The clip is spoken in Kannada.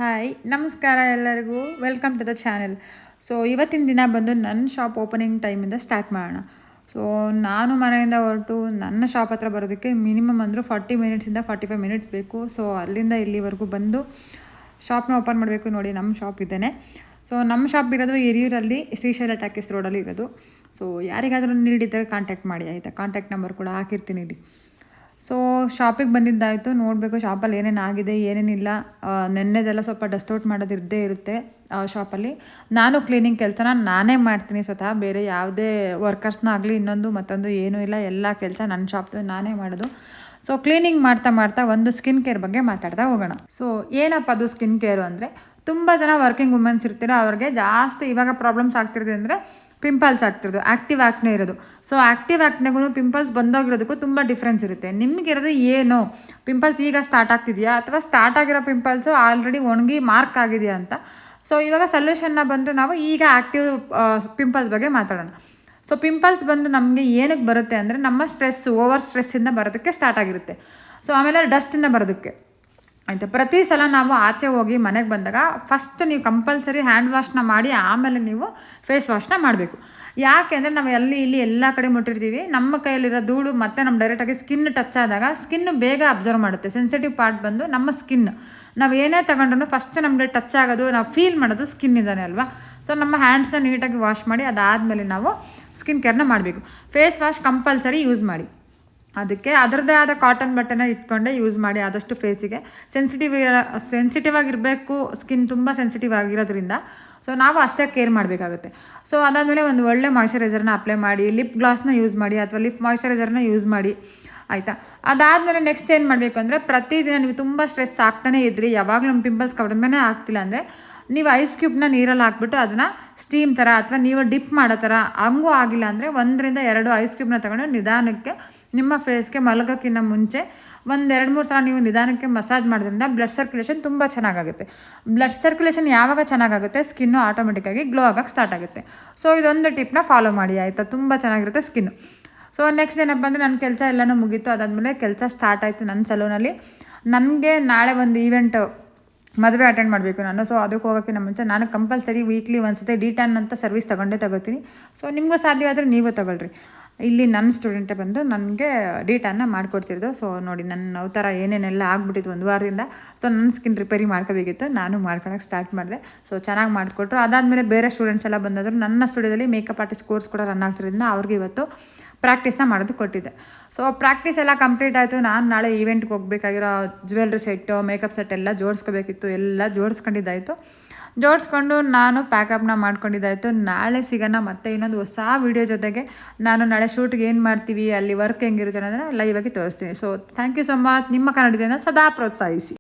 ಹಾಯ್ ನಮಸ್ಕಾರ ಎಲ್ಲರಿಗೂ, welcome to the channel. So ಇವತ್ತಿನ ದಿನ ಬಂದು ನನ್ನ ಶಾಪ್ ಓಪನಿಂಗ್ ಟೈಮಿಂದ ಸ್ಟಾರ್ಟ್ ಮಾಡೋಣ. ಸೊ ನಾನು ಮನೆಯಿಂದ ಹೊರಟು ನನ್ನ ಶಾಪ್ ಹತ್ರ ಬರೋದಕ್ಕೆ ಮಿನಿಮಮ್ ಅಂದರೂ 40 ಮಿನಿಟ್ಸಿಂದ 45 ಮಿನಿಟ್ಸ್ ಬೇಕು. ಸೊ ಅಲ್ಲಿಂದ ಇಲ್ಲಿವರೆಗೂ ಬಂದು ಶಾಪ್ನ ಓಪನ್ ಮಾಡಬೇಕು. ನೋಡಿ, ನಮ್ಮ ಶಾಪ್ ಇದ್ದೇನೆ. ಸೊ ನಮ್ಮ ಶಾಪ್ ಇರೋದು ಹಿರಿಯೂರಲ್ಲಿ ಶ್ರೀಶೈಲ ಟಾಕೀಸ್ ರೋಡಲ್ಲಿ ಇರೋದು. ಸೊ ಯಾರಿಗಾದರೂ ನೀಡಿದ್ದರೆ ಕಾಂಟ್ಯಾಕ್ಟ್ ಮಾಡಿ, ಆಯಿತಾ? ಕಾಂಟ್ಯಾಕ್ಟ್ ನಂಬರ್ ಕೂಡ ಹಾಕಿರ್ತೀನಿ ಇಲ್ಲಿ. ಸೊ ಶಾಪಿಗೆ ಬಂದಿದ್ದಾಯಿತು. ನೋಡಬೇಕು ಶಾಪಲ್ಲಿ ಏನೇನು ಆಗಿದೆ, ಏನೇನಿಲ್ಲ. ನೆನ್ನೆದೆಲ್ಲ ಸ್ವಲ್ಪ ಡಸ್ಟ್ ಔಟ್ ಮಾಡೋದಿದ್ದೇ ಇರುತ್ತೆ ಶಾಪಲ್ಲಿ. ನಾನು ಕ್ಲೀನಿಂಗ್ ಕೆಲಸನ ನಾನೇ ಮಾಡ್ತೀನಿ ಸ್ವತಃ. ಬೇರೆ ಯಾವುದೇ ವರ್ಕರ್ಸ್ನ ಆಗಲಿ ಇನ್ನೊಂದು ಮತ್ತೊಂದು ಏನೂ ಇಲ್ಲ. ಎಲ್ಲ ಕೆಲಸ ನನ್ನ ಶಾಪ್ದು ನಾನೇ ಮಾಡೋದು. ಸೊ ಕ್ಲೀನಿಂಗ್ ಮಾಡ್ತಾ ಮಾಡ್ತಾ ಒಂದು ಸ್ಕಿನ್ ಕೇರ್ ಬಗ್ಗೆ ಮಾತಾಡ್ತಾ ಹೋಗೋಣ. ಸೊ ಏನಪ್ಪ ಅದು ಸ್ಕಿನ್ ಕೇರು ಅಂದರೆ, ತುಂಬ ಜನ ವರ್ಕಿಂಗ್ ವುಮೆನ್ಸ್ ಇರ್ತೀರ, ಅವ್ರಿಗೆ ಜಾಸ್ತಿ ಇವಾಗ ಪ್ರಾಬ್ಲಮ್ಸ್ ಆಗ್ತಿರೋದು ಅಂದರೆ ಪಿಂಪಲ್ಸ್ ಆಗ್ತಿರೋದು, ಆ್ಯಕ್ಟಿವ್ ಆ್ಯಕ್ನೆ ಇರೋದು. ಸೊ ಆ್ಯಕ್ಟಿವ್ ಆ್ಯಕ್ನೆಗೂ ಪಿಂಪಲ್ಸ್ ಬಂದೋಗಿರೋದಕ್ಕೂ ತುಂಬ ಡಿಫ್ರೆನ್ಸ್ ಇರುತ್ತೆ. ನಿಮಗಿರೋದು ಏನು ಪಿಂಪಲ್ಸ್ ಈಗ ಸ್ಟಾರ್ಟ್ ಆಗ್ತಿದೆಯಾ, ಅಥವಾ ಸ್ಟಾರ್ಟ್ ಆಗಿರೋ ಪಿಂಪಲ್ಸು ಆಲ್ರೆಡಿ ಒಣಗಿ ಮಾರ್ಕ್ ಆಗಿದೆಯಾ ಅಂತ. ಸೊ ಇವಾಗ ಸೊಲ್ಯೂಷನ್ನ ಬಂದು ನಾವು ಈಗ ಆ್ಯಕ್ಟಿವ್ ಪಿಂಪಲ್ಸ್ ಬಗ್ಗೆ ಮಾತಾಡೋಣ. ಸೊ ಪಿಂಪಲ್ಸ್ ಬಂದು ನಮಗೆ ಏನಕ್ಕೆ ಬರುತ್ತೆ ಅಂದರೆ, ನಮ್ಮ ಓವರ್ ಸ್ಟ್ರೆಸ್ಸಿಂದ ಬರೋದಕ್ಕೆ ಸ್ಟಾರ್ಟ್ ಆಗಿರುತ್ತೆ. ಸೊ ಆಮೇಲೆ ಡಸ್ಟಿಂದ ಬರೋದಕ್ಕೆ, ಆಯಿತಾ? ಪ್ರತಿ ಸಲ ನಾವು ಆಚೆ ಹೋಗಿ ಮನೆಗೆ ಬಂದಾಗ ಫಸ್ಟ್ ನೀವು ಕಂಪಲ್ಸರಿ ಹ್ಯಾಂಡ್ ವಾಶ್ನ ಮಾಡಿ ಆಮೇಲೆ ನೀವು ಫೇಸ್ ವಾಶ್ನ ಮಾಡಬೇಕು. ಯಾಕೆ ಅಂದರೆ ನಾವು ಅಲ್ಲಿ ಇಲ್ಲಿ ಎಲ್ಲ ಕಡೆ ಮುಟ್ಟಿರ್ತೀವಿ. ನಮ್ಮ ಕೈಯಲ್ಲಿರೋ ಧೂಳು ಮತ್ತು ನಮ್ಮ ಡೈರೆಕ್ಟಾಗಿ ಸ್ಕಿನ್ ಟಚ್ ಆದಾಗ ಸ್ಕಿನ್ ಬೇಗ ಅಬ್ಸರ್ವ್ ಮಾಡುತ್ತೆ. ಸೆನ್ಸಿಟಿವ್ ಪಾರ್ಟ್ ಬಂದು ನಮ್ಮ ಸ್ಕಿನ್. ನಾವು ಏನೇ ತಗೊಂಡ್ರೂ ಫಸ್ಟ್ ನಮಗೆ ಟಚ್ ಆಗೋದು, ನಾವು ಫೀಲ್ ಮಾಡೋದು ಸ್ಕಿನ್ ಇದ್ದಾನೆ ಅಲ್ವಾ? ಸೊ ನಮ್ಮ ಹ್ಯಾಂಡ್ಸ್ನ ನೀಟಾಗಿ ವಾಶ್ ಮಾಡಿ ಅದಾದಮೇಲೆ ನಾವು ಸ್ಕಿನ್ ಕೇರ್ನ ಮಾಡಬೇಕು. ಫೇಸ್ ವಾಶ್ ಕಂಪಲ್ಸರಿ ಯೂಸ್ ಮಾಡಿ. ಅದಕ್ಕೆ ಅದರದ್ದೇ ಆದ ಕಾಟನ್ ಬಟ್ಟೆನ ಇಟ್ಕೊಂಡೇ ಯೂಸ್ ಮಾಡಿ ಆದಷ್ಟು ಫೇಸಿಗೆ. ಸೆನ್ಸಿಟಿವ್ ಆಗಿರಬೇಕು ಸ್ಕಿನ್, ತುಂಬ ಸೆನ್ಸಿಟಿವ್ ಆಗಿರೋದ್ರಿಂದ. ಸೊ ನಾವು ಅಷ್ಟೇ ಕೇರ್ ಮಾಡಬೇಕಾಗುತ್ತೆ. ಸೊ ಅದಾದಮೇಲೆ ಒಂದು ಒಳ್ಳೆ ಮಾಯ್ಶ್ಚರೈಸರ್ನ ಅಪ್ಲೈ ಮಾಡಿ, ಲಿಪ್ ಗ್ಲಾಸ್ನ ಯೂಸ್ ಮಾಡಿ ಅಥವಾ ಲಿಪ್ ಮಾಯ್ಶ್ಚರೈಸರ್ನ ಯೂಸ್ ಮಾಡಿ, ಆಯಿತಾ? ಅದಾದಮೇಲೆ ನೆಕ್ಸ್ಟ್ ಏನು ಮಾಡಬೇಕು ಅಂದರೆ, ಪ್ರತಿದಿನ ನೀವು ತುಂಬ ಸ್ಟ್ರೆಸ್ ಆಗ್ತಾನೇ ಇದ್ರಿ, ಯಾವಾಗಲೂ ನಮ್ಮ ಪಿಂಪಲ್ಸ್ ಕಡಿಮೆನೇ ಆಗ್ತಿಲ್ಲ ಅಂದರೆ, ನೀವು ಐಸ್ ಕ್ಯೂಬ್ನ ನೀರಲ್ಲಿ ಹಾಕ್ಬಿಟ್ಟು ಅದನ್ನು ಸ್ಟೀಮ್ ಥರ ಅಥವಾ ನೀವು ಡಿಪ್ ಮಾಡೋ ಥರ, ಹಂಗೂ ಆಗಿಲ್ಲ ಅಂದರೆ 1 ರಿಂದ 2 ಐಸ್ ಕ್ಯೂಬ್ನ ತಗೊಂಡು ನಿಧಾನಕ್ಕೆ ನಿಮ್ಮ ಫೇಸ್ಗೆ ಮಲಗೋಕ್ಕಿಂತ ಮುಂಚೆ 1-2-3 ಸಲ ನೀವು ನಿಧಾನಕ್ಕೆ ಮಸಾಜ್ ಮಾಡೋದ್ರಿಂದ ಬ್ಲಡ್ ಸರ್ಕ್ಯುಲೇಷನ್ ತುಂಬ ಚೆನ್ನಾಗಾಗುತ್ತೆ. ಬ್ಲಡ್ ಸರ್ಕ್ಯುಲೇಷನ್ ಯಾವಾಗ ಚೆನ್ನಾಗಾಗುತ್ತೆ, ಸ್ಕಿನ್ನು ಆಟೋಮೆಟಿಕ್ಕಾಗಿ ಗ್ಲೋ ಆಗೋಕ್ಕೆ ಸ್ಟಾರ್ಟ್ ಆಗುತ್ತೆ. ಸೊ ಇದೊಂದು ಟಿಪ್ನ ಫಾಲೋ ಮಾಡಿ, ಆಯಿತಾ? ತುಂಬ ಚೆನ್ನಾಗಿರುತ್ತೆ ಸ್ಕಿನ್ನು. ಸೊ ನೆಕ್ಸ್ಟ್ ಏನಪ್ಪ ಅಂದರೆ, ನನ್ನ ಕೆಲಸ ಎಲ್ಲನೂ ಮುಗೀತು. ಅದಾದಮೇಲೆ ಕೆಲಸ ಸ್ಟಾರ್ಟ್ ಆಯಿತು ನನ್ನ ಸಲೂನಲ್ಲಿ. ನನಗೆ ನಾಳೆ ಒಂದು ಈವೆಂಟ್, ಮದುವೆ ಅಟೆಂಡ್ ಮಾಡಬೇಕು ನಾನು. ಸೊ ಅದಕ್ಕೆ ಹೋಗೋಕ್ಕಿಂತ ಮುಂಚೆ ನಾನು ಕಂಪಲ್ಸರಿ ವೀಕ್ಲಿ ಒಂದ್ಸತಿ ಡಿಟ್ಯಾನ್ ಅಂತ ಸರ್ವಿಸ್ ತಗೋತೀನಿ. ಸೊ ನಿಮಗೂ ಸಾಧ್ಯವಾದರೆ ನೀವು ತಗೊಳ್ರಿ. ಇಲ್ಲಿ ನನ್ನ ಸ್ಟೂಡೆಂಟೇ ಬಂದು ನನಗೆ ಡಿಟ್ಯಾನ್ನ ಮಾಡಿಕೊಡ್ತಿರೋದು. ಸೊ ನೋಡಿ, ನನ್ನ ಅವತಾರ ಏನೇನೆಲ್ಲ ಆಗ್ಬಿಟ್ಟಿತ್ತು ಒಂದು ವಾರದಿಂದ. ಸೊ ನನ್ನ ಸ್ಕಿನ್ ರಿಪೇರಿ ಮಾಡ್ಕೋಬೇಕಿತ್ತು, ನಾನು ಮಾಡ್ಕೊಳಕ್ಕೆ ಸ್ಟಾರ್ಟ್ ಮಾಡಿದೆ. ಸೊ ಚೆನ್ನಾಗಿ ಮಾಡಿಕೊಟ್ರು. ಅದಾದಮೇಲೆ ಬೇರೆ ಸ್ಟೂಡೆಂಟ್ಸ್ ಎಲ್ಲ ಬಂದಾದ್ರು. ನನ್ನ ಸ್ಟುಡಿಯೋದಲ್ಲಿ ಮೇಕಪ್ ಆರ್ಟಿಸ್ಟ್ ಕೋರ್ಸ್ ಕೂಡ ರನ್ ಆಗ್ತಿರೋದ್ರಿಂದ ಅವ್ರಿಗೆ ಇವತ್ತು ಪ್ರಾಕ್ಟೀಸ್ನ ಮಾಡೋದು ಕೊಟ್ಟಿದ್ದೆ. ಸೊ ಪ್ರಾಕ್ಟೀಸ್ ಎಲ್ಲ ಕಂಪ್ಲೀಟ್ ಆಯಿತು. ನಾನು ನಾಳೆ ಈವೆಂಟ್ಗೆ ಹೋಗಬೇಕಾಗಿರೋ ಜ್ಯುವೆಲ್ರಿ ಸೆಟ್ಟು, ಮೇಕಪ್ ಸೆಟ್ ಎಲ್ಲ ಜೋಡಿಸ್ಕೋಬೇಕಿತ್ತು. ಎಲ್ಲ ಜೋಡಿಸ್ಕೊಂಡಿದ್ದಾಯಿತು. ಜೋಡಿಸ್ಕೊಂಡು ನಾನು ಪ್ಯಾಕಪ್ನ ಮಾಡ್ಕೊಂಡಿದ್ದಾಯಿತು. ನಾಳೆ ಸಿಗೋಣ ಮತ್ತೆ ಇನ್ನೊಂದು ಹೊಸ ವೀಡಿಯೋ ಜೊತೆಗೆ. ನಾನು ನಾಳೆ ಶೂಟ್ಗೆ ಏನು ಮಾಡ್ತೀವಿ, ಅಲ್ಲಿ ವರ್ಕ್ ಹೆಂಗಿರುತ್ತೆ ಅನ್ನೋದನ್ನು ಲೈವಾಗಿ ತೋರಿಸ್ತೀನಿ. So thank you so much. ನಿಮ್ಮ ಕನ್ನಡದಿಂದ ಸದಾ ಪ್ರೋತ್ಸಾಹಿಸಿ.